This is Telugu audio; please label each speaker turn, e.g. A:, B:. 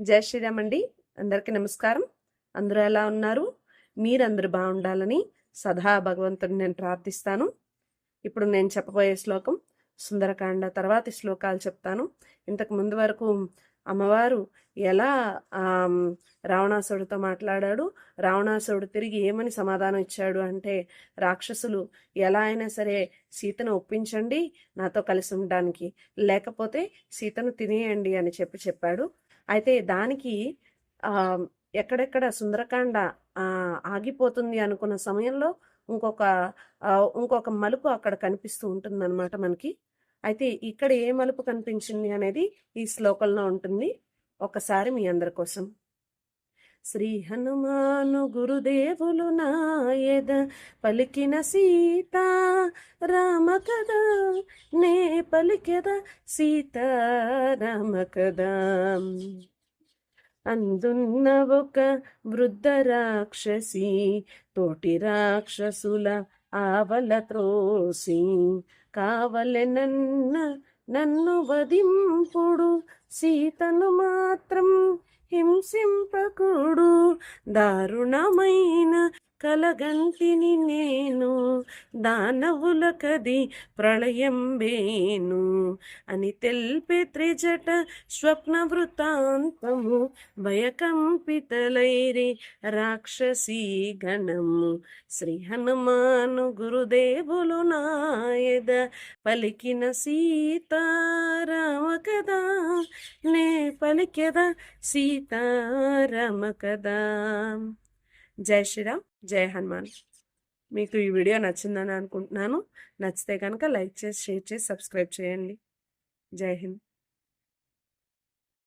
A: జై శ్రీరామ్ అండి. అందరికీ నమస్కారం. అందరూ ఎలా ఉన్నారు? మీరందరూ బాగుండాలని సదా భగవంతుని నేను ప్రార్థిస్తాను. ఇప్పుడు నేను చెప్పబోయే శ్లోకం సుందరకాండ తర్వాతి శ్లోకాలు చెప్తాను. ఇంతకు ముందు వరకు అమ్మవారు ఎలా రావణాసుడితో మాట్లాడాడు, రావణాసుడు తిరిగి ఏమని సమాధానం ఇచ్చాడు అంటే, రాక్షసులు ఎలా అయినా సరే సీతను ఒప్పించండి నాతో కలిసి ఉండడానికి, లేకపోతే సీతను తినేయండి అని చెప్పాడు. అయితే దానికి ఎక్కడెక్కడ సుందరకాండ ఆగిపోతుంది అనుకున్న సమయంలో ఇంకొక ఇంకొక మలుపు అక్కడ కనిపిస్తూ ఉంటుందన్నమాట మనకి. అయితే ఇక్కడ ఏ మలుపు కనిపించింది అనేది ఈ శ్లోకంలో ఉంటుంది. ఒకసారి మీ అందరి కోసం. శ్రీ హనుమాను గురుదేవులు నాయద పలికిన సీత రామ కదా, నే పలికెద సీత రామ కదా. అందున్న ఒక వృద్ధ రాక్షసి తోటి రాక్షసుల ఆవల త్రోసి కావలె నన్ను వధింపుడు, సీతను మాత్రం హింసింపకుడు. దారుణమైన కలగంటిని నేను, దానవుల కది ప్రళయం వేను అని తెల్పే త్రిజట స్వప్న వృత్తాంతము. భయకంపితలైరి రాక్షసీ గణము. శ్రీ హనుమాను గురుదేవులు నాయద పలికిన సీతారామ కదా, నే పలికెద సీతారామ కదా. జై శ్రీరామ్, జై హనుమాన్. మీకు ఈ వీడియో నచ్చిందని అనుకుంటున్నాను. నచ్చితే కనుక లైక్ చేసి, షేర్ చేసి, సబ్స్క్రైబ్ చేయండి. జై హింద్.